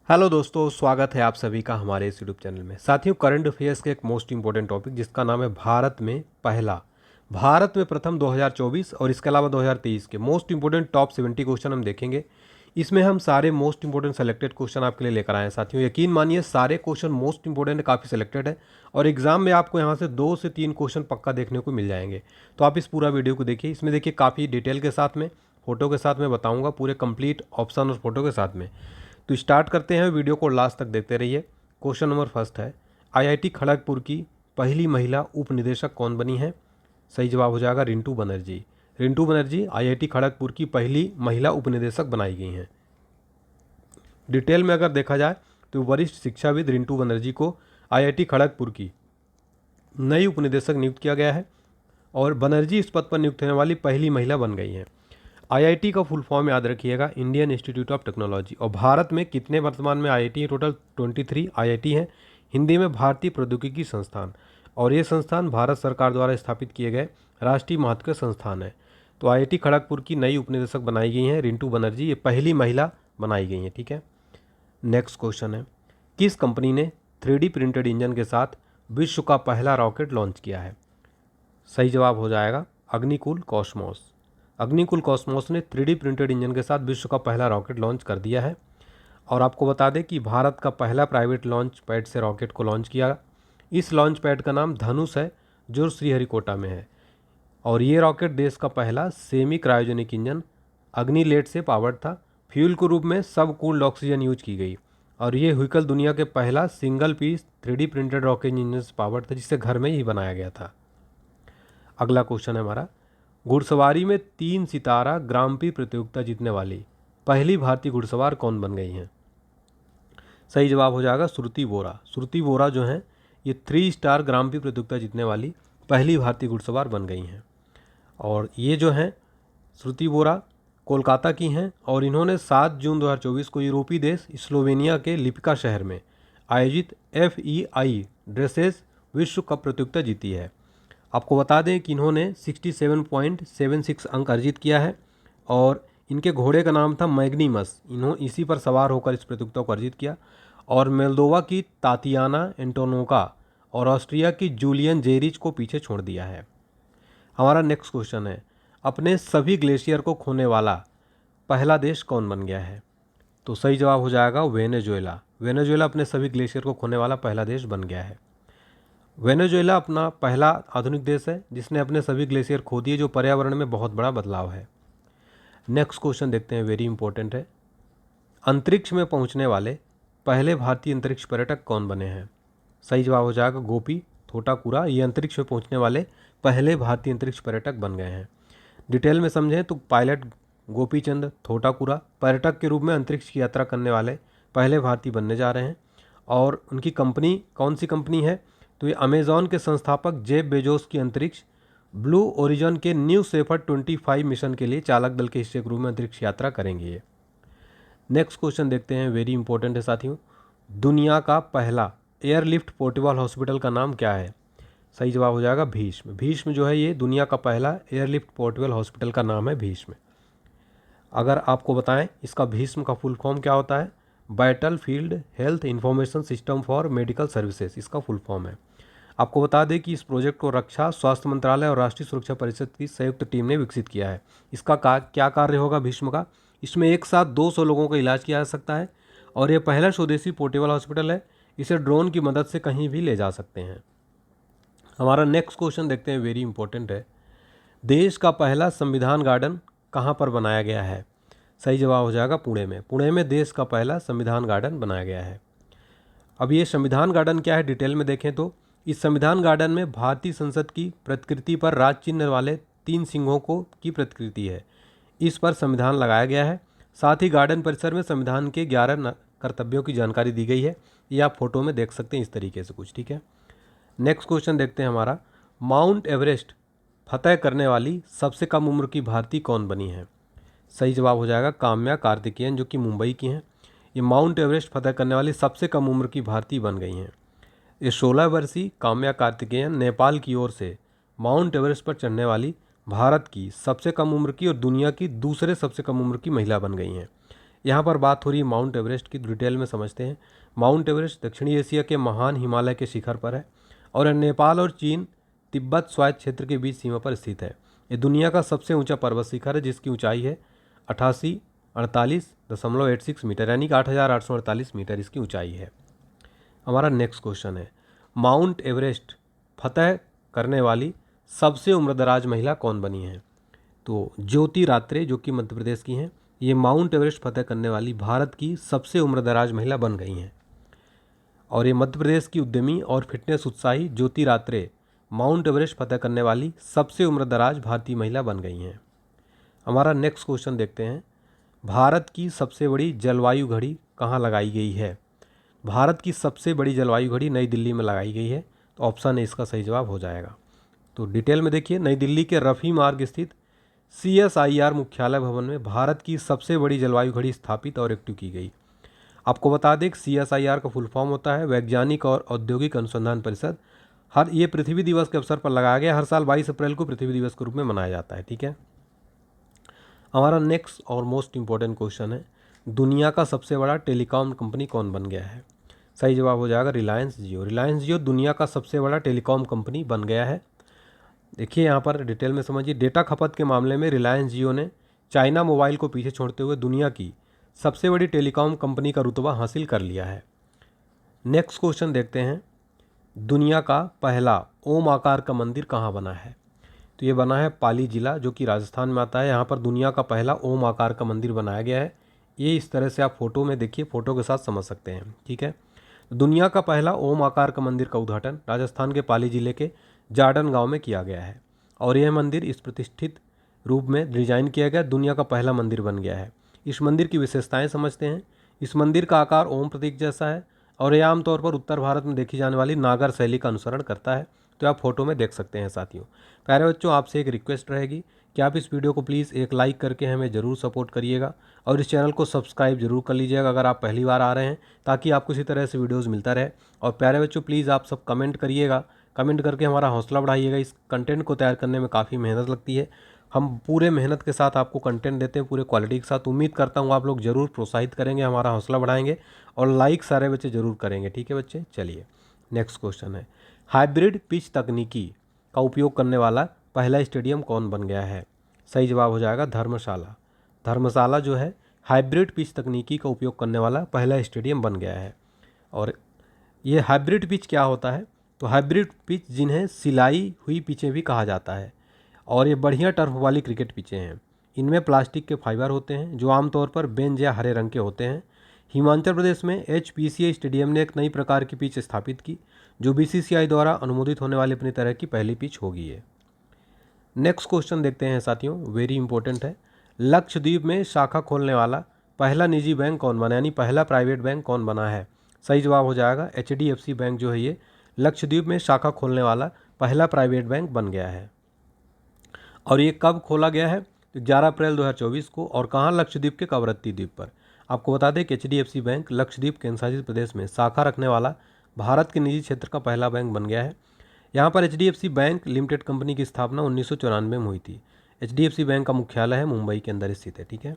Hello दोस्तों, स्वागत है आप सभी का हमारे इस यूट्यूब चैनल में। साथियों, करंट अफेयर्स के एक मोस्ट इंपॉर्टेंट टॉपिक जिसका नाम है भारत में प्रथम 2024 और इसके अलावा 2023 के मोस्ट इंपॉर्टेंट टॉप 70 क्वेश्चन हम देखेंगे। इसमें हम सारे मोस्ट इंपॉर्टेंट सेलेक्टेड क्वेश्चन आपके लिए लेकर आए हैं। साथियों, यकीन मानिए सारे क्वेश्चन मोस्ट इंपॉर्टेंट काफ़ी सेलेक्टेड है और एग्जाम में आपको यहाँ से 2 से 3 क्वेश्चन पक्का देखने को मिल जाएंगे। तो आप इस पूरा वीडियो को देखिए। इसमें देखिए काफ़ी डिटेल के साथ में, फोटो के साथ में बताऊँगा, पूरे कंप्लीट ऑप्शन और फोटो के साथ में। तो स्टार्ट करते हैं, वीडियो को लास्ट तक देखते रहिए। क्वेश्चन नंबर फर्स्ट है, आईआईटी खड़गपुर की पहली महिला उप निदेशक कौन बनी है? सही जवाब हो जाएगा रिंटू बनर्जी। रिंटू बनर्जी आईआईटी खड़गपुर की पहली महिला उप निदेशक बनाई गई हैं। डिटेल में अगर देखा जाए तो वरिष्ठ शिक्षाविद रिंटू बनर्जी को आईआईटी खड़गपुर की नई उप निदेशक नियुक्त किया गया है और बनर्जी इस पद पर नियुक्त होने वाली पहली महिला बन गई हैं। आईआईटी का फुल फॉर्म याद रखिएगा, इंडियन इंस्टीट्यूट ऑफ टेक्नोलॉजी। और भारत में कितने वर्तमान में आईआईटी हैं? टोटल 23 आईआईटी हैं। हिंदी में भारतीय प्रौद्योगिकी संस्थान, और ये संस्थान भारत सरकार द्वारा स्थापित किए गए राष्ट्रीय महत्व के संस्थान है। तो आईआईटी खड़गपुर की नई उपनिदेशक बनाई गई हैं रिंटू बनर्जी, ये पहली महिला बनाई गई हैं। ठीक है, नेक्स्ट क्वेश्चन है, किस कंपनी ने 3D प्रिंटेड इंजन के साथ विश्व का पहला रॉकेट लॉन्च किया है? सही जवाब हो जाएगा अग्निकुल कॉस्मोस। अग्निकुल कॉस्मोस ने 3D प्रिंटेड इंजन के साथ विश्व का पहला रॉकेट लॉन्च कर दिया है। और आपको बता दें कि भारत का पहला प्राइवेट लॉन्च पैड से रॉकेट को लॉन्च किया। इस लॉन्च पैड का नाम धनुष है, जो श्रीहरिकोटा में है। और ये रॉकेट देश का पहला सेमी क्रायोजेनिक इंजन अग्निलेट से पावर्ड था। फ्यूल के रूप में सब कूल्ड ऑक्सीजन यूज की गई। और ये व्हीकल दुनिया के पहला single piece 3D printed rocket engine से पावर्ड था, जिसे घर में ही बनाया गया था। अगला क्वेश्चन है हमारा, घुड़सवारी में 3 सितारा ग्रां प्री प्रतियोगिता जीतने वाली पहली भारतीय घुड़सवार कौन बन गई हैं? सही जवाब हो जाएगा श्रुति बोरा। श्रुति बोरा जो हैं ये 3 स्टार ग्रां प्री प्रतियोगिता जीतने वाली पहली भारतीय घुड़सवार बन गई हैं। और ये जो हैं श्रुति बोरा कोलकाता की हैं और इन्होंने 7 जून 2024 को यूरोपीय देश स्लोवेनिया के लिपिका शहर में आयोजित FEI ड्रेसेस विश्व कप प्रतियोगिता जीती है। आपको बता दें कि इन्होंने 67.76 अंक अर्जित किया है और इनके घोड़े का नाम था मैग्नीमस। इन्होंने इसी पर सवार होकर इस प्रतियोगिता को अर्जित किया। और मोल्दोवा की तातियाना एंटोनोका और ऑस्ट्रिया की जूलियन जेरिच को पीछे छोड़ दिया है। हमारा नेक्स्ट क्वेश्चन है, अपने सभी ग्लेशियर को खोने वाला पहला देश कौन बन गया है? तो सही जवाब हो जाएगा वेनेजुएला। वेनेजुएला अपने सभी ग्लेशियर को खोने वाला पहला देश बन गया है। वेनेजुएला अपना पहला आधुनिक देश है जिसने अपने सभी ग्लेशियर खो दिए, जो पर्यावरण में बहुत बड़ा बदलाव है। नेक्स्ट क्वेश्चन देखते हैं, वेरी इंपॉर्टेंट है, अंतरिक्ष में पहुंचने वाले पहले भारतीय अंतरिक्ष पर्यटक कौन बने हैं? सही जवाब हो जाएगा गोपी थोटाकुरा। ये अंतरिक्ष में पहुंचने वाले पहले भारतीय अंतरिक्ष पर्यटक बन गए हैं। डिटेल में समझें तो पायलट गोपी चंद थोटाकुरा पर्यटक के रूप में अंतरिक्ष की यात्रा करने वाले पहले भारतीय बनने जा रहे हैं। और उनकी कंपनी कौन सी कंपनी है? तो ये अमेजॉन के संस्थापक जेफ बेजोस की अंतरिक्ष ब्लू ओरिजन के न्यू शेफर्ड 25 मिशन के लिए चालक दल के हिस्से के रूप में अंतरिक्ष यात्रा करेंगे ये। नेक्स्ट क्वेश्चन देखते हैं, वेरी इंपॉर्टेंट है साथियों, दुनिया का पहला एयरलिफ्ट पोर्टेबल हॉस्पिटल का नाम क्या है? सही जवाब हो जाएगा भीष्म। भीष्म जो है ये दुनिया का पहला एयरलिफ्ट पोर्टेबल हॉस्पिटल का नाम है भीष्म। अगर आपको बताएं इसका भीष्म का फुल फॉर्म क्या होता है? Battle field health information system for medical services, इसका फुल फॉर्म है। आपको बता दें कि इस प्रोजेक्ट को रक्षा, स्वास्थ्य मंत्रालय और राष्ट्रीय सुरक्षा परिषद की संयुक्त टीम ने विकसित किया है। इसका क्या कार्य होगा भीष्म का? इसमें एक साथ 200 लोगों का इलाज किया जा सकता है और यह पहला स्वदेशी पोर्टेबल हॉस्पिटल है। इसे ड्रोन की मदद से कहीं भी ले जा सकते हैं। हमारा नेक्स्ट क्वेश्चन देखते हैं, वेरी इंपॉर्टेंट है, देश का पहला संविधान गार्डन कहाँ पर बनाया गया है? सही जवाब हो जाएगा पुणे में। पुणे में देश का पहला संविधान गार्डन बनाया गया है। अब ये संविधान गार्डन क्या है, डिटेल में देखें तो इस संविधान गार्डन में भारतीय संसद की प्रतिकृति पर राज चिन्ह वाले 3 सिंहों की प्रतिकृति है। इस पर संविधान लगाया गया है। साथ ही गार्डन परिसर में संविधान के 11 कर्तव्यों की जानकारी दी गई है। ये आप फोटो में देख सकते हैं इस तरीके से कुछ। ठीक है, नेक्स्ट क्वेश्चन देखते हैं हमारा, माउंट एवरेस्ट फतह करने वाली सबसे कम उम्र की भारतीय कौन बनी है? सही जवाब हो जाएगा काम्या कार्तिकेयन, जो कि मुंबई की हैं। ये माउंट एवरेस्ट फतह करने वाली सबसे कम उम्र की भारतीय बन गई हैं। ये 16 वर्षीय काम्या कार्तिकेयन नेपाल की ओर से माउंट एवरेस्ट पर चढ़ने वाली भारत की सबसे कम उम्र की और दुनिया की दूसरे सबसे कम उम्र की महिला बन गई हैं। यहाँ पर बात हो रही है माउंट एवरेस्ट की, डिटेल में समझते हैं। माउंट एवरेस्ट दक्षिणी एशिया के महान हिमालय के शिखर पर है और नेपाल और चीन तिब्बत स्वायत्त क्षेत्र के बीच सीमा पर स्थित है। ये दुनिया का सबसे ऊंचा पर्वत शिखर है जिसकी ऊंचाई है 88.86 मीटर, यानी कि 8,848 मीटर इसकी ऊंचाई है। हमारा नेक्स्ट क्वेश्चन है, माउंट एवरेस्ट फतह करने वाली सबसे उम्रदराज महिला कौन बनी है? तो ज्योति रात्रे, जो कि मध्य प्रदेश की हैं, ये माउंट एवरेस्ट फतह करने वाली भारत की सबसे उम्रदराज महिला बन गई हैं। और ये मध्य प्रदेश की उद्यमी और फिटनेस उत्साही ज्योति रात्रे माउंट एवरेस्ट फतह करने वाली सबसे उम्रदराज भारतीय महिला बन गई हैं। हमारा नेक्स्ट क्वेश्चन देखते हैं, भारत की सबसे बड़ी जलवायु घड़ी कहाँ लगाई गई है? भारत की सबसे बड़ी जलवायु घड़ी नई दिल्ली में लगाई गई है, तो ऑप्शन ए इसका सही जवाब हो जाएगा। तो डिटेल में देखिए, नई दिल्ली के रफ़ी मार्ग स्थित CSIR मुख्यालय भवन में भारत की सबसे बड़ी जलवायु घड़ी स्थापित और एक्टिव की गई। आपको बता दें कि CSIR का फुल फॉर्म होता है वैज्ञानिक और औद्योगिक अनुसंधान परिषद। ये पृथ्वी दिवस के अवसर पर लगाया गया, हर साल 22 अप्रैल को पृथ्वी दिवस के रूप में मनाया जाता है। ठीक है, हमारा नेक्स्ट और मोस्ट इंपॉर्टेंट क्वेश्चन है, दुनिया का सबसे बड़ा टेलीकॉम कंपनी कौन बन गया है? सही जवाब हो जाएगा रिलायंस जियो। रिलायंस जियो दुनिया का सबसे बड़ा टेलीकॉम कंपनी बन गया है। देखिए यहाँ पर डिटेल में समझिए, डेटा खपत के मामले में रिलायंस जियो ने चाइना मोबाइल को पीछे छोड़ते हुए दुनिया की सबसे बड़ी टेलीकॉम कंपनी का रुतबा हासिल कर लिया है। नेक्स्ट क्वेश्चन देखते हैं, दुनिया का पहला ओम आकार का मंदिर कहाँ बना है? तो ये बना है पाली जिला, जो कि राजस्थान में आता है। यहाँ पर दुनिया का पहला ओम आकार का मंदिर बनाया गया है। ये इस तरह से आप फोटो में देखिए, फोटो के साथ समझ सकते हैं। ठीक है, दुनिया का पहला ओम आकार का मंदिर का उद्घाटन राजस्थान के पाली जिले के जाडन गांव में किया गया है और यह मंदिर इस प्रतिष्ठित रूप में डिजाइन किया गया दुनिया का पहला मंदिर बन गया है। इस मंदिर की विशेषताएं समझते हैं। इस मंदिर का आकार ओम प्रतीक जैसा है और यह आमतौर पर उत्तर भारत में देखी जाने वाली नागर शैली का अनुसरण करता है। तो आप फोटो में देख सकते हैं। साथियों, प्यारे बच्चों, आपसे एक रिक्वेस्ट रहेगी कि आप इस वीडियो को प्लीज़ एक लाइक करके हमें ज़रूर सपोर्ट करिएगा और इस चैनल को सब्सक्राइब जरूर कर लीजिएगा अगर आप पहली बार आ रहे हैं, ताकि आपको इसी तरह से वीडियोज़ मिलता रहे। और प्यारे बच्चों, प्लीज़ आप सब कमेंट करिएगा, कमेंट करके हमारा हौसला बढ़ाइएगा। इस कंटेंट को तैयार करने में काफ़ी मेहनत लगती है। हम पूरे मेहनत के साथ आपको कंटेंट देते हैं, पूरे क्वालिटी के साथ। उम्मीद करता हूँ आप लोग ज़रूर प्रोत्साहित करेंगे, हमारा हौसला बढ़ाएंगे और लाइक सारे बच्चे ज़रूर करेंगे। ठीक है बच्चे, चलिए नेक्स्ट क्वेश्चन है, हाइब्रिड पिच तकनीकी का उपयोग करने वाला पहला स्टेडियम कौन बन गया है? सही जवाब हो जाएगा धर्मशाला। धर्मशाला जो है हाइब्रिड पिच तकनीकी का उपयोग करने वाला पहला स्टेडियम बन गया है। और ये हाइब्रिड पिच क्या होता है? तो हाइब्रिड पिच जिन्हें सिलाई हुई पिचें भी कहा जाता है और ये बढ़िया टर्फ वाली क्रिकेट पिचें हैं। इनमें प्लास्टिक के फाइबर होते हैं जो आमतौर पर बेंज या हरे रंग के होते हैं। हिमाचल प्रदेश में HPCI स्टेडियम ने एक नई प्रकार की पिच स्थापित की जो BCCI द्वारा अनुमोदित होने वाली अपनी तरह की पहली पिच होगी ये। नेक्स्ट क्वेश्चन देखते हैं साथियों, वेरी इंपॉर्टेंट है, लक्षद्वीप में शाखा खोलने वाला पहला निजी बैंक कौन बना, यानी पहला प्राइवेट बैंक कौन बना है? सही जवाब हो जाएगा HDFC बैंक जो है ये लक्षद्वीप में शाखा खोलने वाला पहला प्राइवेट बैंक बन गया है। और ये कब खोला गया है? तो 11 अप्रैल 2024 को। और कहाँ? लक्षद्वीप के कवरत्ती द्वीप पर। आपको बता दें कि HDFC बैंक लक्षद्वीप केंद्रशासित प्रदेश में शाखा रखने वाला भारत के निजी क्षेत्र का पहला बैंक बन गया है। यहाँ पर HDFC बैंक लिमिटेड कंपनी की स्थापना 1994 में हुई थी। HDFC बैंक का मुख्यालय है मुंबई के अंदर स्थित है। ठीक है,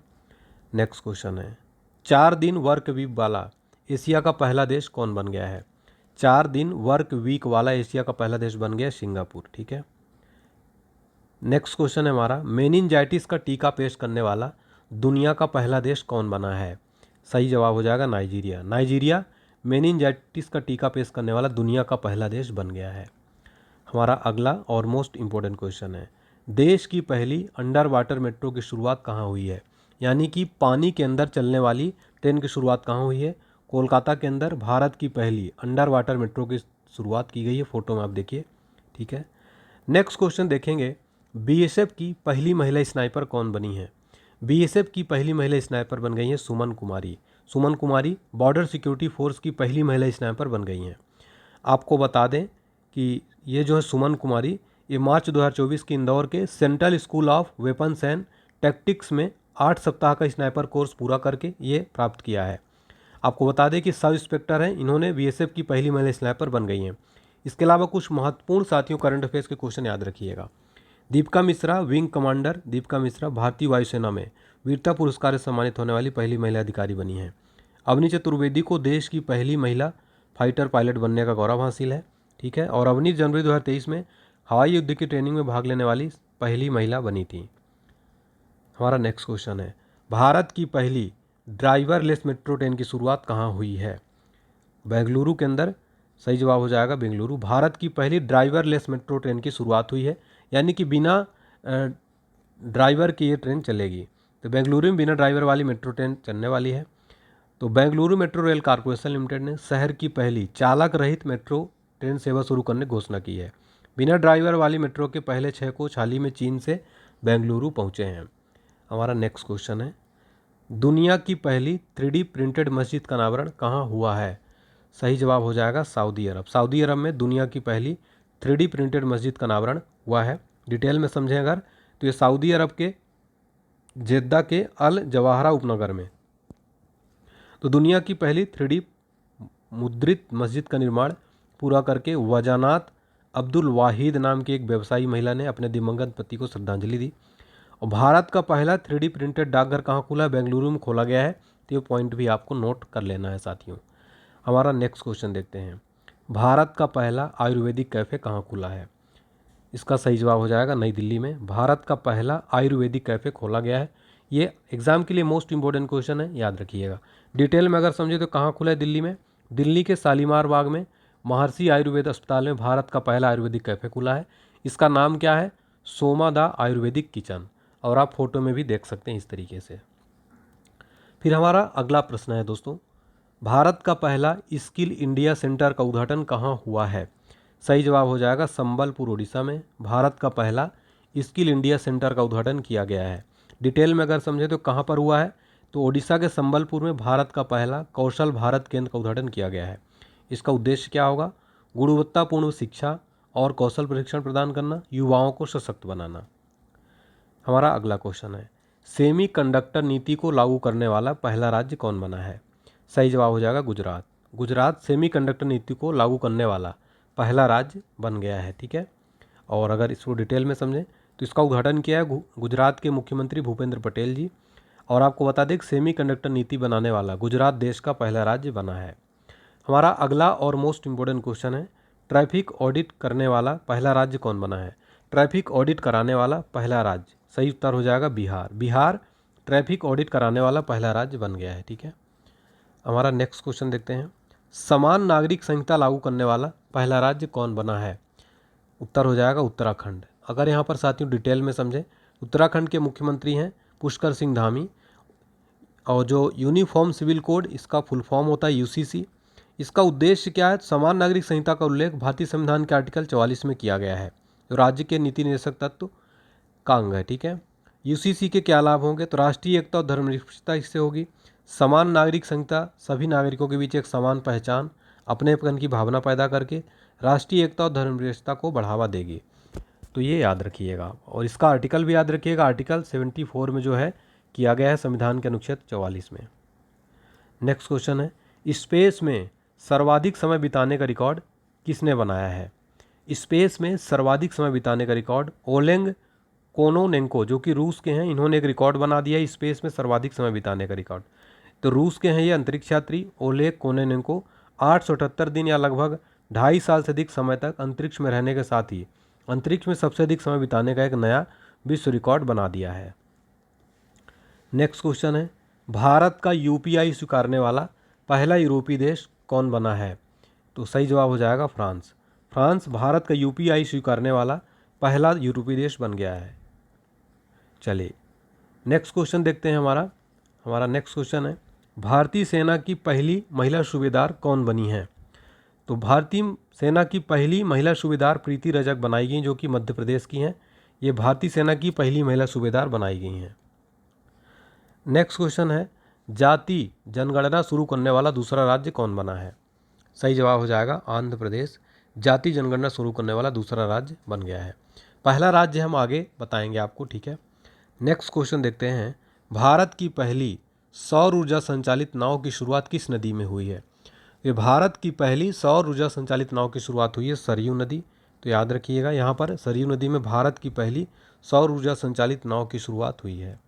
नेक्स्ट क्वेश्चन है, 4 दिन वर्क वीक वाला एशिया का पहला देश कौन बन गया है? 4 दिन वर्क वीक वाला एशिया का पहला देश बन गया सिंगापुर। ठीक है, नेक्स्ट क्वेश्चन है हमारा, मेनिनजाइटिस का टीका पेश करने वाला दुनिया का पहला देश कौन बना है? सही जवाब हो जाएगा नाइजीरिया। नाइजीरिया मेनिनजाइटिस का टीका पेश करने वाला दुनिया का पहला देश बन गया है। हमारा अगला और मोस्ट इम्पोर्टेंट क्वेश्चन है, देश की पहली अंडर वाटर मेट्रो की शुरुआत कहाँ हुई है? यानी कि पानी के अंदर चलने वाली ट्रेन की शुरुआत कहाँ हुई है? कोलकाता के अंदर भारत की पहली अंडर वाटर मेट्रो की शुरुआत की गई है। फोटो में आप देखिए। ठीक है, नेक्स्ट क्वेश्चन देखेंगे, BSF की पहली महिला स्नाइपर कौन बनी है? BSF की पहली महिला स्नाइपर बन गई हैं सुमन कुमारी। सुमन कुमारी बॉर्डर सिक्योरिटी फोर्स की पहली महिला स्नाइपर बन गई हैं। आपको बता दें कि ये जो है सुमन कुमारी, ये मार्च 2024 के इंदौर के central school of weapons and tactics में 8 सप्ताह का स्नाइपर कोर्स पूरा करके ये प्राप्त किया है। आपको बता दें कि सब इंस्पेक्टर हैं, इन्होंने BSF की पहली महिला स्नाइपर बन गई हैं। इसके अलावा कुछ महत्वपूर्ण साथियों करंट अफेयर्स के क्वेश्चन याद रखिएगा। दीपिका मिश्रा विंग कमांडर, दीपिका मिश्रा भारतीय वायुसेना में वीरता पुरस्कार से सम्मानित होने वाली पहली महिला अधिकारी बनी हैं। अवनी चतुर्वेदी को देश की पहली महिला फाइटर पायलट बनने का गौरव हासिल है। ठीक है, और अवनी जनवरी 2023 में हवाई युद्ध की ट्रेनिंग में भाग लेने वाली पहली महिला बनी थी। हमारा नेक्स्ट क्वेश्चन है, भारत की पहली ड्राइवरलेस मेट्रो ट्रेन की शुरुआत कहाँ हुई है? बेंगलुरु के अंदर। सही जवाब हो जाएगा बेंगलुरु। भारत की पहली ड्राइवरलेस मेट्रो ट्रेन की शुरुआत हुई है, यानी कि बिना ड्राइवर की ये ट्रेन चलेगी। तो बेंगलुरु में बिना ड्राइवर वाली मेट्रो ट्रेन चलने वाली है। तो Bengaluru metro rail corporation limited ने शहर की पहली चालक रहित मेट्रो ट्रेन सेवा शुरू करने की घोषणा की है। बिना ड्राइवर वाली मेट्रो के पहले 6 कोच हाल ही में चीन से बेंगलुरु पहुँचे हैं। हमारा नेक्स्ट क्वेश्चन है, दुनिया की पहली 3D प्रिंटेड मस्जिद का अनावरण कहाँ हुआ है? सही जवाब हो जाएगा सऊदी अरब। सऊदी अरब में दुनिया की पहली 3D प्रिंटेड मस्जिद का अनावरण हुआ है। डिटेल में समझें अगर तो ये सऊदी अरब के जेद्दा के अल जवाहरा उपनगर में तो दुनिया की पहली 3D मुद्रित मस्जिद का निर्माण पूरा करके वजानात अब्दुल वाहिद नाम की एक व्यवसायी महिला ने अपने दिवंगत पति को श्रद्धांजलि दी। और भारत का पहला 3D प्रिंटेड डाकघर कहाँ खुला है? बेंगलुरु में खोला गया है। तो ये पॉइंट भी आपको नोट कर लेना है साथियों। हमारा नेक्स्ट क्वेश्चन देखते हैं, भारत का पहला आयुर्वेदिक कैफ़े कहाँ खुला है? इसका सही जवाब हो जाएगा नई दिल्ली में। भारत का पहला आयुर्वेदिक कैफ़े खोला गया है। ये एग्जाम के लिए मोस्ट इंपॉर्टेंट क्वेश्चन है, याद रखिएगा। डिटेल में अगर समझे तो कहाँ खुला है? दिल्ली में। दिल्ली के शालीमार बाग में महर्षि आयुर्वेद अस्पताल में भारत का पहला आयुर्वेदिक कैफ़े खुला है। इसका नाम क्या है? Soma the Ayurvedic kitchen. और आप फोटो में भी देख सकते हैं इस तरीके से। फिर हमारा अगला प्रश्न है दोस्तों, भारत का पहला स्किल इंडिया सेंटर का उद्घाटन कहाँ हुआ है? सही जवाब हो जाएगा संबलपुर उड़ीसा में भारत का पहला स्किल इंडिया सेंटर का उद्घाटन किया गया है। डिटेल में अगर समझे तो कहाँ पर हुआ है? तो ओडिशा के संबलपुर में भारत का पहला कौशल भारत केंद्र का उद्घाटन किया गया है। इसका उद्देश्य क्या होगा? गुणवत्तापूर्ण शिक्षा और कौशल प्रशिक्षण प्रदान करना, युवाओं को सशक्त बनाना। हमारा अगला क्वेश्चन है, सेमी कंडक्टर नीति को लागू करने वाला पहला राज्य कौन बना है? सही जवाब हो जाएगा गुजरात। गुजरात सेमी कंडक्टर नीति को लागू करने वाला पहला राज्य बन गया है। ठीक है, और अगर इसको डिटेल में समझें तो इसका उद्घाटन किया है गुजरात के मुख्यमंत्री भूपेंद्र पटेल जी। और आपको बता दें सेमी कंडक्टर नीति बनाने वाला गुजरात देश का पहला राज्य बना है। हमारा अगला और मोस्ट इम्पोर्टेंट क्वेश्चन है, ट्रैफिक ऑडिट करने वाला पहला राज्य कौन बना है? ट्रैफिक ऑडिट कराने वाला पहला राज्य, सही उत्तर हो जाएगा बिहार। बिहार ट्रैफिक ऑडिट कराने वाला पहला राज्य बन गया है। ठीक है, हमारा नेक्स्ट क्वेश्चन देखते हैं, समान नागरिक संहिता लागू करने वाला पहला राज्य कौन बना है? उत्तर हो जाएगा उत्तराखंड। अगर यहाँ पर साथियों डिटेल में समझें, उत्तराखंड के मुख्यमंत्री हैं पुष्कर सिंह धामी। और जो यूनिफॉर्म सिविल कोड, इसका फुल फॉर्म होता है यूसीसी। इसका उद्देश्य क्या है? समान नागरिक संहिता का उल्लेख भारतीय संविधान के आर्टिकल 44 में किया गया है, जो राज्य के नीति निर्देशक तत्व का अंग है। ठीक है, यूसीसी के क्या लाभ होंगे? तो राष्ट्रीय एकता और धर्मनिरपेक्षता इससे होगी। समान नागरिक संहिता सभी नागरिकों के बीच एक समान पहचान, अपनेपन की भावना पैदा करके राष्ट्रीय एकता और धर्मनिरपेक्षता को बढ़ावा देगी। तो ये याद रखिएगा, और इसका आर्टिकल भी याद रखिएगा, आर्टिकल 74 में जो है किया गया है संविधान के अनुच्छेद 44 में। नेक्स्ट क्वेश्चन है, स्पेस में सर्वाधिक समय बिताने का रिकॉर्ड किसने बनाया है? स्पेस में सर्वाधिक समय बिताने का रिकॉर्ड ओलेग कोनोनेंको, जो कि रूस के हैं, इन्होंने एक रिकॉर्ड बना दिया है स्पेस में सर्वाधिक समय बिताने का रिकॉर्ड। तो रूस के हैं ये अंतरिक्ष यात्री ओलेग कोनोनेंको 878 दिन या लगभग 2.5 साल से अधिक समय तक अंतरिक्ष में रहने के साथ ही अंतरिक्ष में सबसे अधिक समय बिताने का एक नया विश्व रिकॉर्ड बना दिया है। नेक्स्ट क्वेश्चन है, भारत का यूपीआई स्वीकारने वाला पहला यूरोपीय देश कौन बना है? तो सही जवाब हो जाएगा फ्रांस। फ्रांस भारत का यूपीआई स्वीकारने वाला पहला यूरोपीय देश बन गया है। चलिए नेक्स्ट क्वेश्चन देखते हैं। हमारा नेक्स्ट क्वेश्चन है, भारतीय सेना की पहली महिला सूबेदार कौन बनी है? तो भारतीय सेना की पहली महिला सूबेदार प्रीति रजक बनाई गई, जो कि मध्य प्रदेश की हैं। ये भारतीय सेना की पहली महिला सूबेदार बनाई गई हैं। नेक्स्ट क्वेश्चन है, जाति जनगणना शुरू करने वाला दूसरा राज्य कौन बना है? सही जवाब हो जाएगा आंध्र प्रदेश। जाति जनगणना शुरू करने वाला दूसरा राज्य बन गया है। पहला राज्य हम आगे बताएंगे आपको। ठीक है, नेक्स्ट क्वेश्चन देखते हैं, भारत की पहली सौर ऊर्जा संचालित नाव की शुरुआत किस नदी में हुई है? ये भारत की पहली सौर ऊर्जा संचालित नाव की शुरुआत हुई है सरयू नदी। तो याद रखिएगा, यहाँ पर सरयू नदी में भारत की पहली सौर ऊर्जा संचालित नाव की शुरुआत हुई है।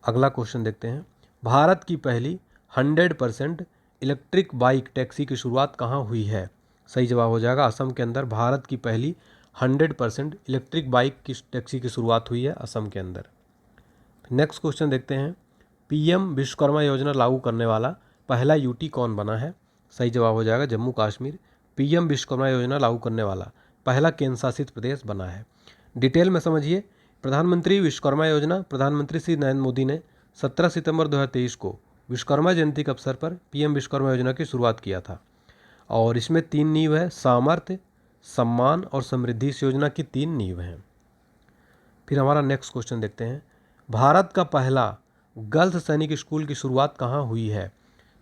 अगला क्वेश्चन देखते हैं, भारत की पहली 100% इलेक्ट्रिक बाइक टैक्सी की शुरुआत कहाँ हुई है? सही जवाब हो जाएगा असम के अंदर भारत की पहली 100% इलेक्ट्रिक बाइक की टैक्सी की शुरुआत हुई है असम के अंदर। नेक्स्ट क्वेश्चन देखते हैं, पीएम विश्वकर्मा योजना लागू करने वाला पहला यूटी कौन बना है? सही जवाब हो जाएगा जम्मू कश्मीर पीएम विश्वकर्मा योजना लागू करने वाला पहला केंद्र शासित प्रदेश बना है। डिटेल में समझिए, प्रधानमंत्री विश्वकर्मा योजना प्रधानमंत्री श्री नरेंद्र मोदी ने 17 सितंबर 2023 को विश्वकर्मा जयंती के अवसर पर पीएम विश्वकर्मा योजना की शुरुआत किया था और इसमें 3 नींव है, सामर्थ्य, सम्मान और समृद्धि। इस योजना की 3 नींव हैं। फिर हमारा नेक्स्ट क्वेश्चन देखते हैं, भारत का पहला गर्ल्स सैनिक स्कूल की शुरुआत कहाँ हुई है?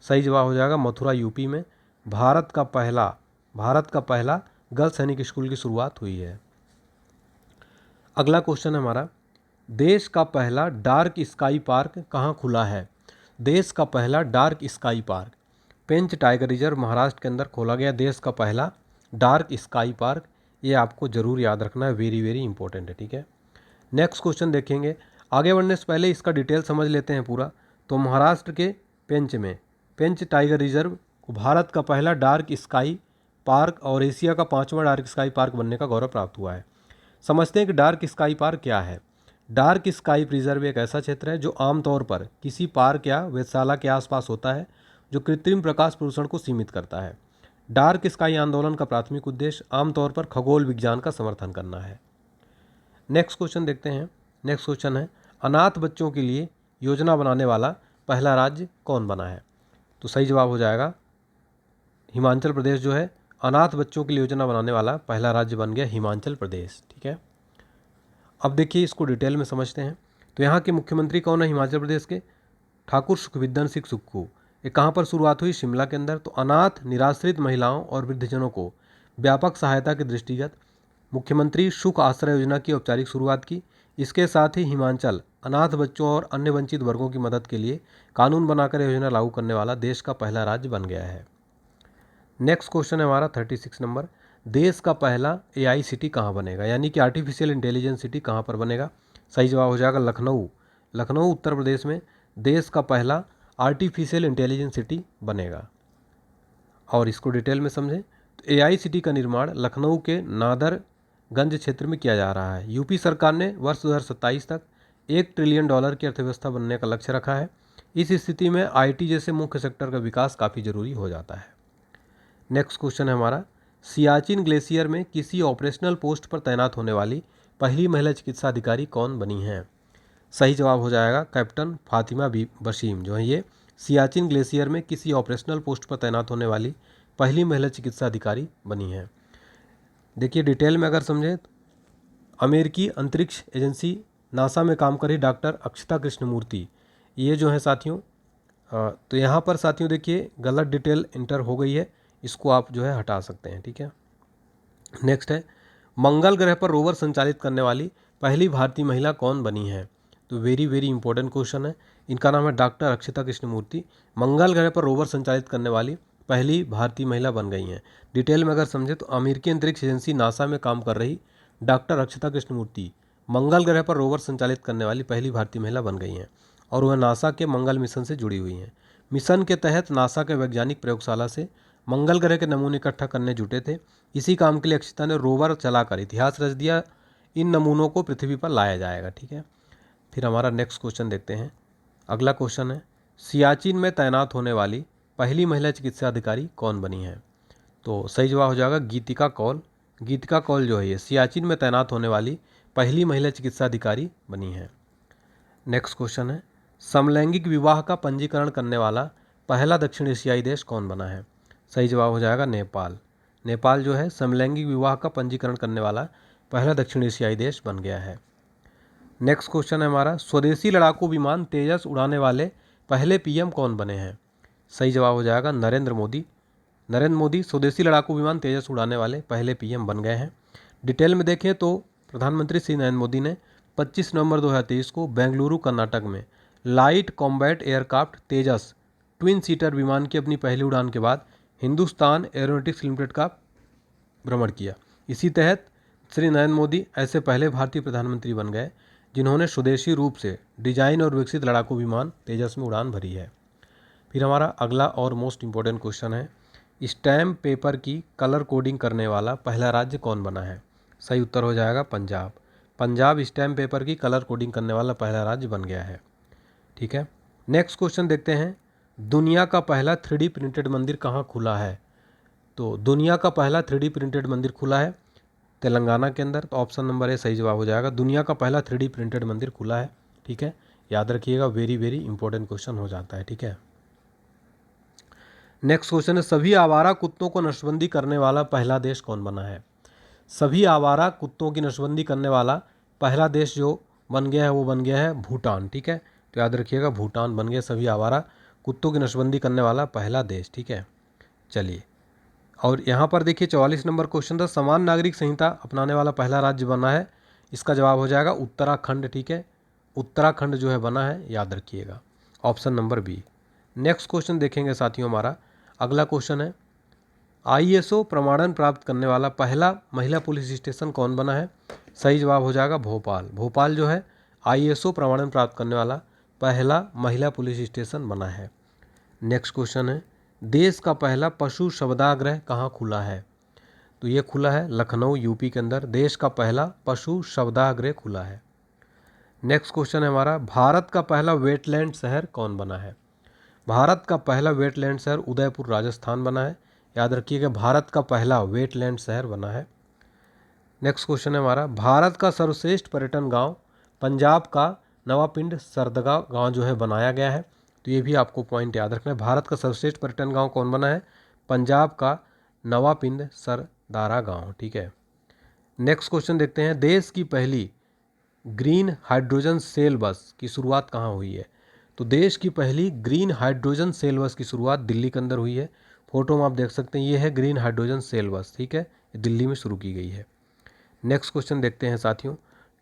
सही जवाब हो जाएगा मथुरा यूपी में भारत का पहला गर्ल्स सैनिक स्कूल की शुरुआत हुई है। अगला क्वेश्चन है हमारा, देश का पहला डार्क स्काई पार्क कहाँ खुला है? देश का पहला डार्क स्काई पार्क पेंच टाइगर रिजर्व महाराष्ट्र के अंदर खोला गया देश का पहला डार्क स्काई पार्क। ये आपको जरूर याद रखना है, वेरी वेरी इंपॉर्टेंट है, ठीक है। नेक्स्ट क्वेश्चन देखेंगे, आगे बढ़ने से पहले इसका डिटेल समझ लेते हैं पूरा। तो महाराष्ट्र के पेंच टाइगर रिजर्व को भारत का पहला डार्क स्काई पार्क और एशिया का 5वां डार्क स्काई पार्क बनने का गौरव प्राप्त हुआ है। समझते हैं कि डार्क स्काई पार्क क्या है। डार्क स्काई रिजर्व एक ऐसा क्षेत्र है जो आमतौर पर किसी पार्क या वेधशाला के आसपास होता है, जो कृत्रिम प्रकाश प्रदूषण को सीमित करता है। डार्क स्काई आंदोलन का प्राथमिक उद्देश्य आमतौर पर खगोल विज्ञान का समर्थन करना है। नेक्स्ट क्वेश्चन देखते हैं। नेक्स्ट क्वेश्चन है, अनाथ बच्चों के लिए योजना बनाने वाला पहला राज्य कौन बना है? तो सही जवाब हो जाएगा हिमाचल प्रदेश जो है अनाथ बच्चों के लिए योजना बनाने वाला पहला राज्य बन गया हिमाचल प्रदेश, ठीक है। अब देखिए इसको डिटेल में समझते हैं। तो यहाँ के मुख्यमंत्री कौन है हिमाचल प्रदेश के? ठाकुर सुखविंदर सिंह सुक्खू। ये कहाँ पर शुरुआत हुई? शिमला के अंदर। तो अनाथ निराश्रित महिलाओं और वृद्धजनों को व्यापक सहायता के दृष्टिगत मुख्यमंत्री सुख आश्रय योजना की औपचारिक शुरुआत की। इसके साथ ही हिमाचल अनाथ बच्चों और अन्य वंचित वर्गों की मदद के लिए कानून बनाकर योजना लागू करने वाला देश का पहला राज्य बन गया है। नेक्स्ट क्वेश्चन है हमारा 36 नंबर, देश का पहला एआई सिटी कहाँ बनेगा, यानी कि आर्टिफिशियल इंटेलिजेंस सिटी कहाँ पर बनेगा? सही जवाब हो जाएगा लखनऊ उत्तर प्रदेश में देश का पहला आर्टिफिशियल इंटेलिजेंस सिटी बनेगा। और इसको डिटेल में समझें तो एआई सिटी का निर्माण लखनऊ के नादरगंज क्षेत्र में किया जा रहा है। यूपी सरकार ने वर्ष 2027 तक $1 ट्रिलियन की अर्थव्यवस्था बनने का लक्ष्य रखा है। इस स्थिति में आईटी जैसे मुख्य सेक्टर का विकास काफ़ी जरूरी हो जाता है। नेक्स्ट क्वेश्चन है हमारा, सियाचिन ग्लेशियर में किसी ऑपरेशनल पोस्ट पर तैनात होने वाली पहली महिला चिकित्सा अधिकारी कौन बनी है? सही जवाब हो जाएगा कैप्टन फातिमा बशीम जो है ये सियाचिन ग्लेशियर में किसी ऑपरेशनल पोस्ट पर तैनात होने वाली पहली महिला चिकित्सा अधिकारी बनी है। देखिए डिटेल में अगर समझें तो अमेरिकी अंतरिक्ष एजेंसी नासा में काम कर रही डॉक्टर अक्षता कृष्णमूर्ति ये जो है साथियों, तो यहाँ पर साथियों देखिए गलत डिटेल इंटर हो गई है, इसको आप जो है हटा सकते हैं, ठीक है। नेक्स्ट है, मंगल ग्रह पर रोवर संचालित करने वाली पहली भारतीय महिला कौन बनी है? तो वेरी वेरी इंपॉर्टेंट क्वेश्चन है। इनका नाम है डॉक्टर अक्षता कृष्णमूर्ति। मंगल ग्रह पर रोवर संचालित करने वाली पहली भारतीय महिला बन गई हैं। डिटेल में अगर समझे तो अमेरिकी अंतरिक्ष एजेंसी नासा में काम कर रही डॉक्टर अक्षता कृष्णमूर्ति मंगल ग्रह पर रोवर संचालित करने वाली पहली भारतीय महिला बन गई हैं और वह नासा के मंगल मिशन से जुड़ी हुई हैं। मिशन के तहत नासा के वैज्ञानिक प्रयोगशाला से मंगल ग्रह के नमूने इकट्ठा करने जुटे थे। इसी काम के लिए अक्षता ने रोवर चलाकर इतिहास रच दिया। इन नमूनों को पृथ्वी पर लाया जाएगा, ठीक है। फिर हमारा नेक्स्ट क्वेश्चन देखते हैं। अगला क्वेश्चन है, सियाचिन में तैनात होने वाली पहली महिला चिकित्सा अधिकारी कौन बनी है? तो सही जवाब हो जाएगा गीतिका कौल। गीतिका कौल जो है ये सियाचिन में तैनात होने वाली पहली महिला चिकित्सा अधिकारी बनी है। नेक्स्ट क्वेश्चन है, समलैंगिक विवाह का पंजीकरण करने वाला पहला दक्षिण एशियाई देश कौन बना है? सही जवाब हो जाएगा नेपाल। नेपाल जो है समलैंगिक विवाह का पंजीकरण करने वाला पहला दक्षिण एशियाई देश बन गया है। नेक्स्ट क्वेश्चन है हमारा, स्वदेशी लड़ाकू विमान तेजस उड़ाने वाले पहले पीएम कौन बने हैं? सही जवाब हो जाएगा नरेंद्र मोदी। नरेंद्र मोदी स्वदेशी लड़ाकू विमान तेजस उड़ाने वाले पहले पीएम बन गए हैं। डिटेल में देखें तो प्रधानमंत्री श्री नरेंद्र मोदी ने 25 नवंबर 2023 को बेंगलुरु कर्नाटक में लाइट कॉम्बैट एयरक्राफ्ट तेजस ट्विन सीटर विमान की अपनी पहली उड़ान के बाद हिंदुस्तान एरोनॉटिक्स लिमिटेड का भ्रमण किया। इसी तहत श्री नरेंद्र मोदी ऐसे पहले भारतीय प्रधानमंत्री बन गए जिन्होंने स्वदेशी रूप से डिजाइन और विकसित लड़ाकू विमान तेजस में उड़ान भरी है। फिर हमारा अगला और मोस्ट इम्पोर्टेंट क्वेश्चन है, स्टैम्प पेपर की कलर कोडिंग करने वाला पहला राज्य कौन बना है? सही उत्तर हो जाएगा पंजाब। पंजाब स्टैम्प पेपर की कलर कोडिंग करने वाला पहला राज्य बन गया है। ठीक है, नेक्स्ट क्वेश्चन देखते हैं, दुनिया का पहला 3D प्रिंटेड मंदिर कहाँ खुला है? तो दुनिया का पहला 3D प्रिंटेड मंदिर खुला है तेलंगाना के अंदर। तो ऑप्शन नंबर ए सही जवाब हो जाएगा, दुनिया का पहला 3D प्रिंटेड मंदिर खुला है। ठीक है, याद रखिएगा, वेरी वेरी इंपॉर्टेंट क्वेश्चन हो जाता है। ठीक है, नेक्स्ट क्वेश्चन है, सभी आवारा कुत्तों को नसबंदी करने वाला पहला देश कौन बना है? सभी आवारा कुत्तों की नसबंदी करने वाला पहला देश जो बन गया है वो बन गया है भूटान। ठीक है, तो याद रखिएगा, भूटान बन गया सभी आवारा कुत्तों की नसबंदी करने वाला पहला देश। ठीक है, चलिए, और यहाँ पर देखिए 44 नंबर क्वेश्चन था, समान नागरिक संहिता अपनाने वाला पहला राज्य बना है। इसका जवाब हो जाएगा उत्तराखंड। ठीक है, उत्तराखंड जो है बना है, याद रखिएगा, option number B. Next question देखेंगे साथियों, हमारा अगला क्वेश्चन है, ISO प्रमाणन प्राप्त करने वाला पहला महिला पुलिस स्टेशन कौन बना है? सही जवाब हो जाएगा भोपाल। भोपाल जो है ISO प्रमाणन प्राप्त करने वाला पहला महिला पुलिस स्टेशन बना है। नेक्स्ट क्वेश्चन है, देश का पहला पशु शवदाह कहाँ खुला है? तो ये खुला है लखनऊ यूपी के अंदर, देश का पहला पशु शवदाह खुला है। नेक्स्ट क्वेश्चन है हमारा, भारत का पहला वेटलैंड शहर कौन बना है? भारत का पहला वेटलैंड शहर उदयपुर राजस्थान बना है। याद रखिएगा, भारत का पहला वेटलैंड शहर बना है। नेक्स्ट क्वेश्चन है हमारा, भारत का सर्वश्रेष्ठ पर्यटन गांव पंजाब का नवापिंड सरदगा गांव जो है बनाया गया है। तो ये भी आपको पॉइंट याद रखना है, भारत का सर्वश्रेष्ठ पर्यटन गांव कौन बना है? पंजाब का नवापिंड सरदारा गांव। ठीक है, नेक्स्ट क्वेश्चन देखते हैं, देश की पहली ग्रीन हाइड्रोजन सेल बस की शुरुआत कहाँ हुई है? तो देश की पहली ग्रीन हाइड्रोजन सेल बस की शुरुआत दिल्ली के अंदर हुई है। फोटो में आप देख सकते हैं, ये है ग्रीन हाइड्रोजन सेल बस। ठीक है, दिल्ली में शुरू की गई है। नेक्स्ट क्वेश्चन देखते हैं साथियों,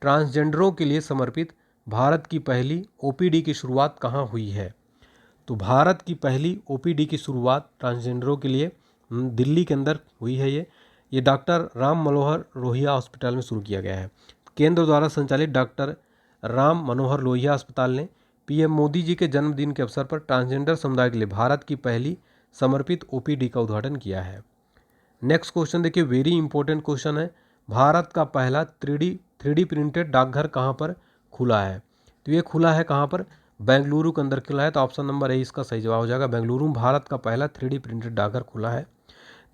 ट्रांसजेंडरों के लिए समर्पित भारत की पहली OPD की शुरुआत कहाँ हुई है? तो भारत की पहली OPD की शुरुआत ट्रांसजेंडरों के लिए दिल्ली के अंदर हुई है। ये डॉक्टर राम मनोहर लोहिया हॉस्पिटल में शुरू किया गया है। केंद्र द्वारा संचालित डॉक्टर राम मनोहर लोहिया अस्पताल ने PM मोदी जी के जन्मदिन के अवसर पर ट्रांसजेंडर समुदाय के लिए भारत की पहली समर्पित OPD का उद्घाटन किया है। नेक्स्ट क्वेश्चन देखिए, वेरी इंपॉर्टेंट क्वेश्चन है, भारत का पहला 3D प्रिंटेड डाकघर कहाँ पर खुला है? तो ये खुला है कहाँ पर? बेंगलुरु के अंदर खुला है। तो ऑप्शन नंबर ए इसका सही जवाब हो जाएगा, बेंगलुरु में भारत का पहला 3D प्रिंटेड डाकघर खुला है।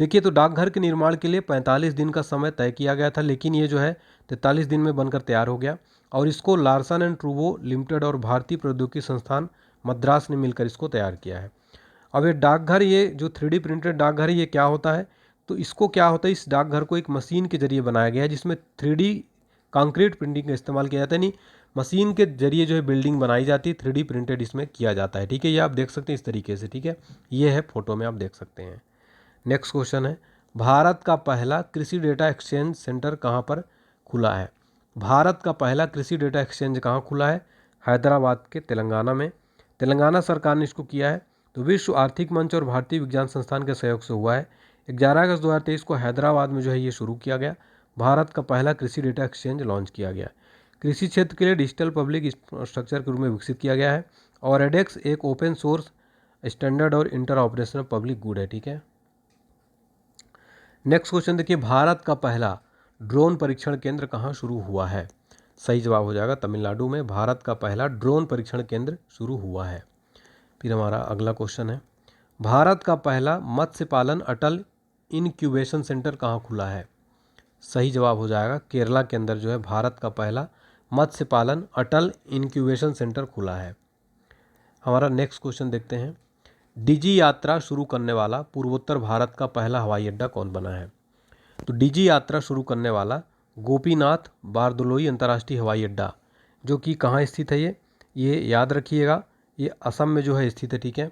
देखिए, तो डाकघर के निर्माण के लिए 45 दिन का समय तय किया गया था, लेकिन ये जो है 43 दिन में बनकर तैयार हो गया, और इसको लार्सन एंड ट्रूबो लिमिटेड और भारतीय प्रौद्योगिकी संस्थान मद्रास ने मिलकर इसको तैयार किया है। अब ये डाकघर, ये जो 3D प्रिंटेड डाकघर है, ये क्या होता है? तो इसको क्या होता है, इस डाकघर को एक मशीन के जरिए बनाया गया है, जिसमें 3D कंक्रीट प्रिंटिंग का इस्तेमाल किया जाता है। नहीं, मशीन के जरिए जो है बिल्डिंग बनाई जाती है, 3D प्रिंटेड इसमें किया जाता है। ठीक है, ये आप देख सकते हैं इस तरीके से। ठीक है, ये है फोटो में आप देख सकते हैं। नेक्स्ट क्वेश्चन है, भारत का पहला कृषि डेटा एक्सचेंज सेंटर कहाँ पर खुला है? भारत का पहला कृषि डेटा एक्सचेंज कहाँ खुला है? हैदराबाद के तेलंगाना में। तेलंगाना सरकार ने इसको किया है। तो विश्व आर्थिक मंच और भारतीय विज्ञान संस्थान के सहयोग से हुआ है। 11 अगस्त 2023 को हैदराबाद में जो है ये शुरू किया गया। भारत का पहला कृषि डेटा एक्सचेंज लॉन्च किया गया। कृषि क्षेत्र के लिए डिजिटल पब्लिक इंफ्रास्ट्रक्चर के रूप में विकसित किया गया है, और एडेक्स एक ओपन सोर्स स्टैंडर्ड और इंटर ऑपरेशनल पब्लिक गुड है। ठीक है, नेक्स्ट क्वेश्चन देखिए, भारत का पहला ड्रोन परीक्षण केंद्र कहाँ शुरू हुआ है? सही जवाब हो जाएगा तमिलनाडु में भारत का पहला ड्रोन परीक्षण केंद्र शुरू हुआ है। फिर हमारा अगला क्वेश्चन है, भारत का पहला मत्स्य पालन अटल इनक्यूबेशन सेंटर कहाँ खुला है? सही जवाब हो जाएगा केरला के अंदर जो है भारत का पहला मत्स्य पालन अटल इनक्यूबेशन सेंटर खुला है। हमारा नेक्स्ट क्वेश्चन देखते हैं, डिजी यात्रा शुरू करने वाला पूर्वोत्तर भारत का पहला हवाई अड्डा कौन बना है? तो डिजी यात्रा शुरू करने वाला गोपीनाथ बारदोलोई अंतर्राष्ट्रीय हवाई अड्डा, जो कि कहाँ स्थित है? ये याद रखिएगा, ये असम में जो है स्थित है। ठीक है,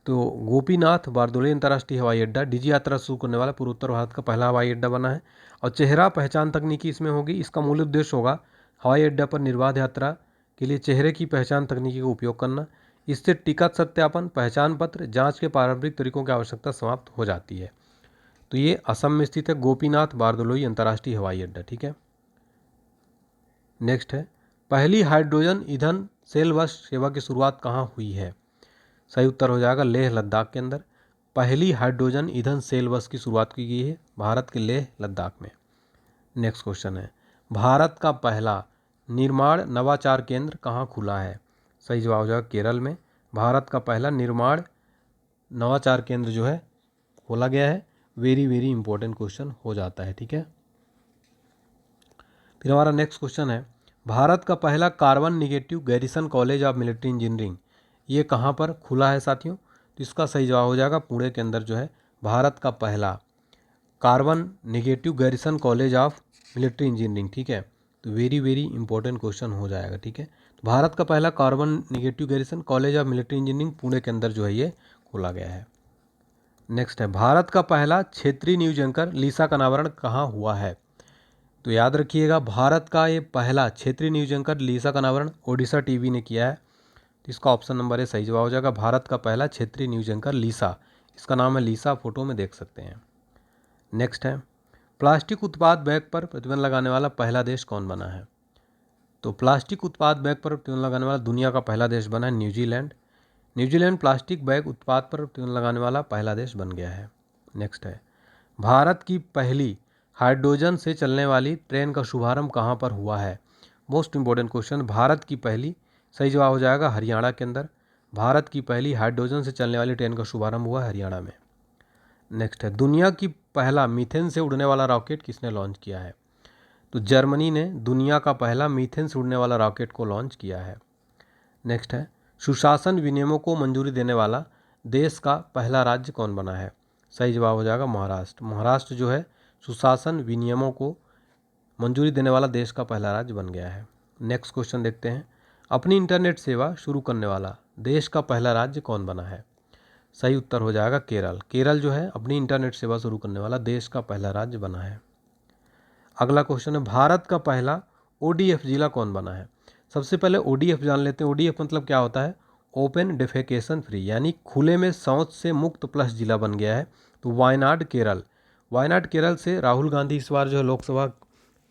तो गोपीनाथ बारदोलोई अंतर्राष्ट्रीय हवाई अड्डा डिजी यात्रा शुरू करने वाला पूर्वोत्तर भारत का पहला हवाई अड्डा बना है। और चेहरा पहचान तकनीकी इसमें होगी। इसका मूल उद्देश्य होगा हवाई अड्डा पर निर्बाध यात्रा के लिए चेहरे की पहचान तकनीकी का उपयोग करना। इससे टिकट सत्यापन, पहचान पत्र जांच के पारंपरिक तरीकों की आवश्यकता समाप्त हो जाती है। तो ये असम में स्थित है गोपीनाथ बारदोलोई अंतर्राष्ट्रीय हवाई अड्डा। ठीक है, नेक्स्ट है, पहली हाइड्रोजन ईंधन सेल बस सेवा की शुरुआत कहाँ हुई है? सही उत्तर हो जाएगा लेह लद्दाख के अंदर। पहली हाइड्रोजन ईंधन सेल बस की शुरुआत की गई है भारत के लेह लद्दाख में। नेक्स्ट क्वेश्चन है, भारत का पहला निर्माण नवाचार केंद्र कहाँ खुला है? सही जवाब हो जाएगा केरल में। भारत का पहला निर्माण नवाचार केंद्र जो है खोला गया है। वेरी वेरी इंपॉर्टेंट क्वेश्चन हो जाता है, ठीक है। फिर हमारा नेक्स्ट क्वेश्चन है, भारत का पहला carbon negative garrison college of military engineering ये कहाँ पर खुला है साथियों? तो इसका सही जवाब हो जाएगा पुणे के अंदर जो है भारत का पहला carbon negative garrison college of military engineering, ठीक है। तो वेरी वेरी इंपॉर्टेंट क्वेश्चन हो जाएगा, ठीक है। तो भारत का पहला carbon negative garrison college of military engineering Pune के अंदर जो है ये खोला गया है। नेक्स्ट है, भारत का पहला क्षेत्रीय न्यूज एंकर लीसा का अनावरण कहाँ हुआ है? तो याद रखिएगा भारत का ये पहला क्षेत्रीय न्यूज एंकर लीसा का अनावरण ओडिशा टीवी ने किया है। तो इसका ऑप्शन नंबर ए सही जवाब हो जाएगा। भारत का पहला क्षेत्रीय न्यूज एंकर लीसा, इसका नाम है लीसा, फोटो में देख सकते हैं। नेक्स्ट है, प्लास्टिक उत्पाद बैग पर प्रतिबंध लगाने वाला पहला देश कौन बना है? तो प्लास्टिक उत्पाद बैग पर प्रतिबंध लगाने वाला दुनिया का पहला देश बना है न्यूजीलैंड। न्यूजीलैंड प्लास्टिक बैग उत्पाद पर प्रतिबंध लगाने वाला पहला देश बन गया है। नेक्स्ट है, भारत की पहली हाइड्रोजन से चलने वाली ट्रेन का शुभारंभ कहाँ पर हुआ है? मोस्ट इंपॉर्टेंट क्वेश्चन, भारत की पहली, सही जवाब हो जाएगा हरियाणा के अंदर। भारत की पहली हाइड्रोजन से चलने वाली ट्रेन का शुभारंभ हुआ है हरियाणा में। नेक्स्ट है, दुनिया की पहला मीथेन से उड़ने वाला रॉकेट किसने लॉन्च किया है? तो जर्मनी ने दुनिया का पहला मीथेन से उड़ने वाला रॉकेट को लॉन्च किया है। नेक्स्ट है, सुशासन विनियमों को मंजूरी देने वाला देश का पहला राज्य कौन बना है? सही जवाब हो जाएगा महाराष्ट्र। महाराष्ट्र जो है सुशासन विनियमों को मंजूरी देने वाला देश का पहला राज्य बन गया है। नेक्स्ट क्वेश्चन देखते हैं, अपनी इंटरनेट सेवा शुरू करने वाला देश का पहला राज्य कौन बना है? सही उत्तर हो जाएगा केरल। केरल जो है अपनी इंटरनेट सेवा शुरू करने वाला देश का पहला राज्य बना है। अगला क्वेश्चन है, भारत का पहला ODF जिला कौन बना है? सबसे पहले ODF जान लेते हैं। ODF मतलब क्या होता है? ओपन डिफेकेशन फ्री, यानी खुले में शौच से मुक्त प्लस जिला बन गया है। तो वायनाड केरल, वायनाड केरल से राहुल गांधी इस बार जो है लोकसभा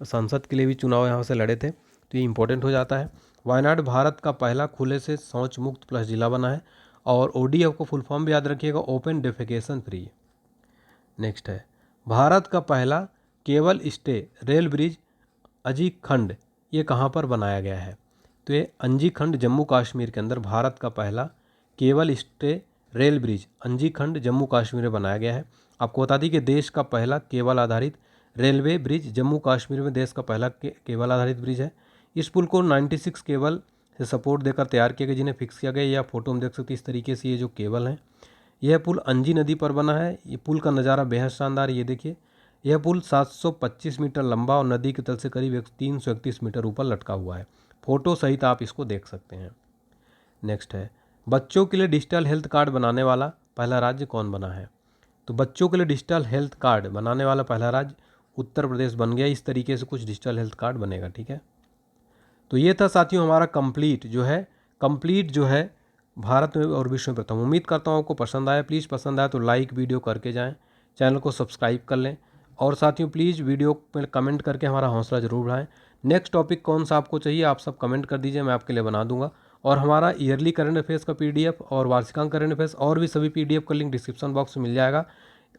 सांसद के लिए भी चुनाव यहाँ से लड़े थे, तो ये इंपॉर्टेंट हो जाता है। वायनाड भारत का पहला खुले से शौच मुक्त प्लस जिला बना है। और ODF को फुल फॉर्म भी याद रखिएगा, ओपन डिफेकेशन फ्री। नेक्स्ट है, भारत का पहला केबल स्टे रेल ब्रिज अंजी खंड ये कहाँ पर बनाया गया है? तो ये अंजी खंड जम्मू कश्मीर के अंदर भारत का पहला केबल स्टे रेल ब्रिज अंजी खंड जम्मू कश्मीर में बनाया गया है। आपको बता दी कि देश का पहला केबल आधारित रेलवे ब्रिज जम्मू कश्मीर में देश का पहला केबल आधारित ब्रिज है। इस पुल को 96 केबल से सपोर्ट देकर तैयार किया गया, जिन्हें फिक्स किया गया। या फोटो में देख सकते हैं इस तरीके से ये जो केबल है, यह पुल अंजी नदी पर बना है। ये पुल का नज़ारा बेहद शानदार, ये देखिए। यह पुल 725 मीटर लंबा और नदी के तल से करीब 331 मीटर ऊपर लटका हुआ है। फोटो सहित आप इसको देख सकते हैं। नेक्स्ट है, बच्चों के लिए डिजिटल हेल्थ कार्ड बनाने वाला पहला राज्य कौन बना है? तो बच्चों के लिए डिजिटल हेल्थ कार्ड बनाने वाला पहला राज्य उत्तर प्रदेश बन गया। इस तरीके से कुछ डिजिटल हेल्थ कार्ड बनेगा, ठीक है। तो ये था साथियों हमारा कंप्लीट जो है भारत में और विश्व में प्रथम। उम्मीद करता हूँ आपको पसंद आया। प्लीज़ पसंद आया तो लाइक वीडियो करके जाएं, चैनल को सब्सक्राइब कर लें, और साथियों प्लीज़ वीडियो में कमेंट करके हमारा हौसला ज़रूर बढ़ाएं। नेक्स्ट टॉपिक कौन सा आपको चाहिए आप सब कमेंट कर दीजिए, मैं आपके लिए बना दूंगा। और हमारा ईयरली करंट अफेयर्स का PDF और वार्षिकांक करंट अफेयर्स और भी सभी PDF का लिंक डिस्क्रिप्शन बॉक्स में मिल जाएगा।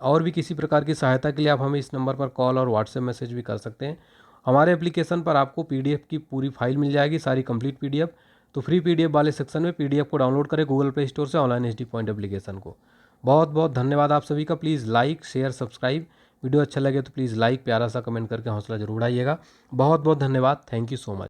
और भी किसी प्रकार की सहायता के लिए आप हमें इस नंबर पर कॉल और व्हाट्सएप मैसेज भी कर सकते हैं। हमारे एप्लीकेशन पर आपको PDF की पूरी फाइल मिल जाएगी, सारी कंप्लीट PDF। तो फ्री PDF वाले सेक्शन में PDF को डाउनलोड करें गूगल प्ले स्टोर से ऑनलाइन HD पॉइंट एप्लीकेशन को। बहुत बहुत धन्यवाद आप सभी का। Please like share subscribe, video अच्छा लगे तो प्लीज़ लाइक प्यारा सा कमेंट करके हौसला जरूर बढ़ाइएगा। बहुत बहुत धन्यवाद। Thank you so much.